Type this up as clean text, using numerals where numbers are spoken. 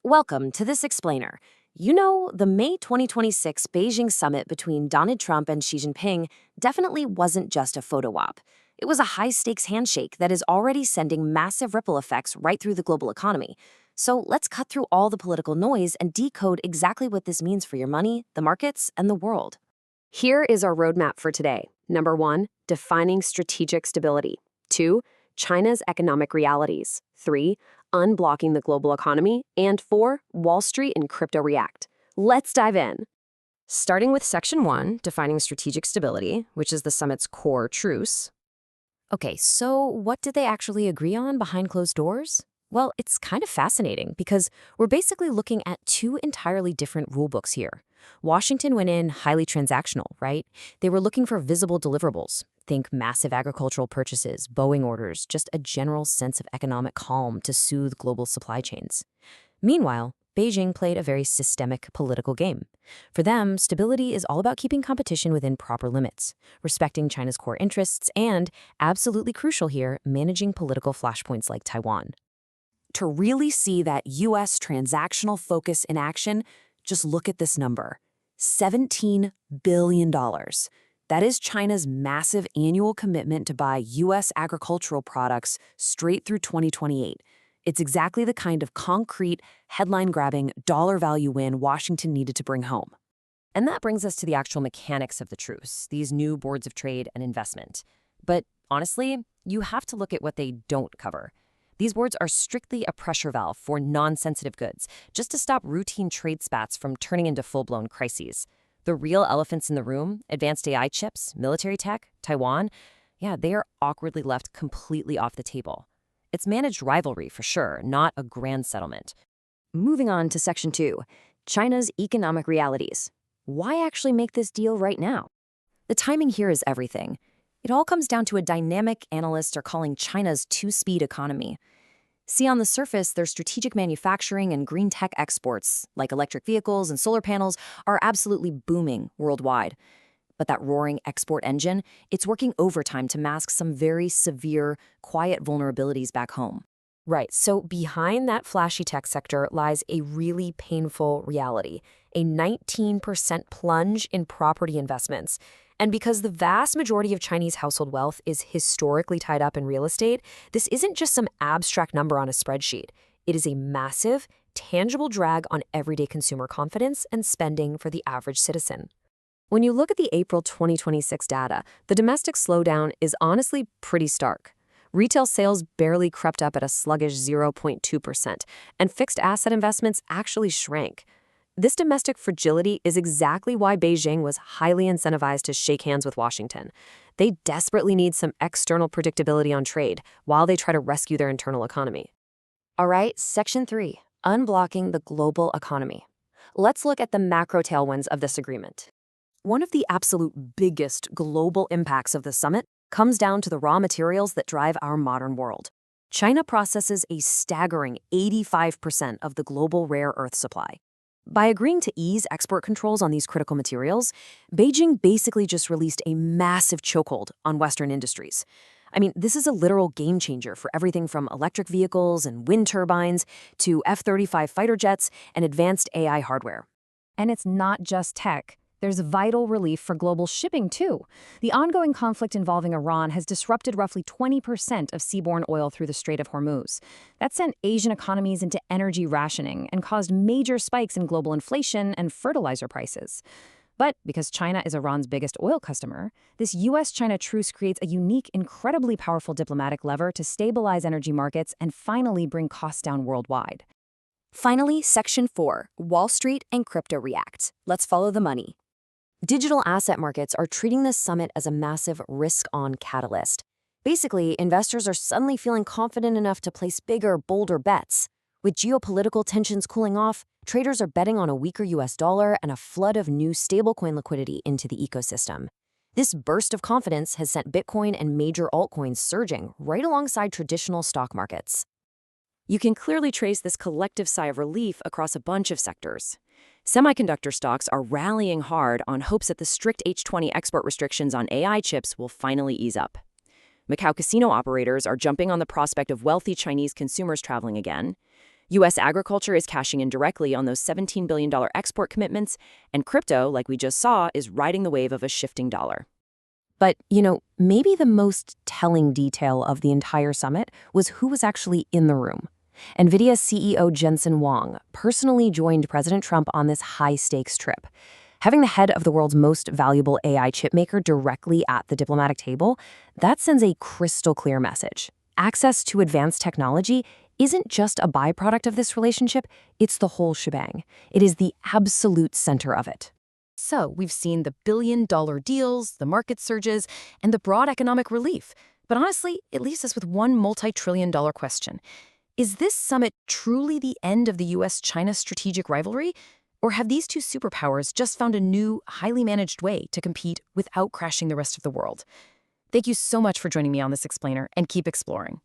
Welcome to this explainer. You know, the May 2026 Beijing summit between Donald Trump and Xi Jinping definitely wasn't just a photo op. It was a high stakes handshake that is already sending massive ripple effects right through the global economy. So let's cut through all the political noise and decode exactly what this means for your money, the markets, and the world. Here is our roadmap for today. Number 1, defining strategic stability. 2, China's economic realities. 3, unblocking the global economy. And 4, Wall Street and crypto react. Let's dive in. Starting with Section 1, defining strategic stability, which is the summit's core truce. Okay, so what did they actually agree on behind closed doors? Well, it's kind of fascinating because we're basically looking at two entirely different rulebooks here. Washington went in highly transactional, right? They were looking for visible deliverables. Think massive agricultural purchases, Boeing orders, just a general sense of economic calm to soothe global supply chains. Meanwhile, Beijing played a very systemic political game. For them, stability is all about keeping competition within proper limits, respecting China's core interests, and, absolutely crucial here, managing political flashpoints like Taiwan. To really see that U.S. transactional focus in action, just look at this number, $17 billion. That is China's massive annual commitment to buy U.S. agricultural products straight through 2028. It's exactly the kind of concrete, headline-grabbing, dollar value win Washington needed to bring home. And that brings us to the actual mechanics of the truce, these new boards of trade and investment. But honestly, you have to look at what they don't cover. These boards are strictly a pressure valve for non-sensitive goods, just to stop routine trade spats from turning into full-blown crises. The real elephants in the room, advanced AI chips, military tech, Taiwan, they are awkwardly left completely off the table. It's managed rivalry for sure, not a grand settlement. Moving on to Section 2, China's economic realities. Why actually make this deal right now? The timing here is everything. It all comes down to a dynamic analysts are calling China's two-speed economy. See, on the surface, their strategic manufacturing and green tech exports, like electric vehicles and solar panels, are absolutely booming worldwide. But that roaring export engine, it's working overtime to mask some very severe, quiet vulnerabilities back home. Right, so behind that flashy tech sector lies a really painful reality, a 19% plunge in property investments. And because the vast majority of Chinese household wealth is historically tied up in real estate, this isn't just some abstract number on a spreadsheet. It is a massive, tangible drag on everyday consumer confidence and spending for the average citizen. When you look at the April 2026 data, the domestic slowdown is honestly pretty stark. Retail sales barely crept up at a sluggish 0.2%, and fixed asset investments actually shrank. This domestic fragility is exactly why Beijing was highly incentivized to shake hands with Washington. They desperately need some external predictability on trade while they try to rescue their internal economy. All right, Section 3, unblocking the global economy. Let's look at the macro tailwinds of this agreement. One of the absolute biggest global impacts of the summit comes down to the raw materials that drive our modern world. China processes a staggering 85% of the global rare earth supply. By agreeing to ease export controls on these critical materials, Beijing basically just released a massive chokehold on Western industries. I mean, this is a literal game changer for everything from electric vehicles and wind turbines to F-35 fighter jets and advanced AI hardware. And it's not just tech. There's vital relief for global shipping, too. The ongoing conflict involving Iran has disrupted roughly 20% of seaborne oil through the Strait of Hormuz. That sent Asian economies into energy rationing and caused major spikes in global inflation and fertilizer prices. But because China is Iran's biggest oil customer, this U.S.-China truce creates a unique, incredibly powerful diplomatic lever to stabilize energy markets and finally bring costs down worldwide. Finally, Section 4, Wall Street and crypto react. Let's follow the money. Digital asset markets are treating this summit as a massive risk-on catalyst. Basically, investors are suddenly feeling confident enough to place bigger, bolder bets. With geopolitical tensions cooling off, traders are betting on a weaker US dollar and a flood of new stablecoin liquidity into the ecosystem. This burst of confidence has sent Bitcoin and major altcoins surging right alongside traditional stock markets. You can clearly trace this collective sigh of relief across a bunch of sectors. Semiconductor stocks are rallying hard on hopes that the strict H-20 export restrictions on AI chips will finally ease up. Macau casino operators are jumping on the prospect of wealthy Chinese consumers traveling again. U.S. agriculture is cashing in directly on those $17 billion export commitments, and crypto, like we just saw, is riding the wave of a shifting dollar. But, maybe the most telling detail of the entire summit was who was actually in the room. NVIDIA CEO Jensen Huang personally joined President Trump on this high-stakes trip. Having the head of the world's most valuable AI chipmaker directly at the diplomatic table, that sends a crystal-clear message. Access to advanced technology isn't just a byproduct of this relationship, it's the whole shebang. It is the absolute center of it. So, we've seen the billion-dollar deals, the market surges, and the broad economic relief. But honestly, it leaves us with one multi-trillion-dollar question. Is this summit truly the end of the US-China strategic rivalry? Or have these two superpowers just found a new, highly managed way to compete without crashing the rest of the world? Thank you so much for joining me on this explainer, and keep exploring.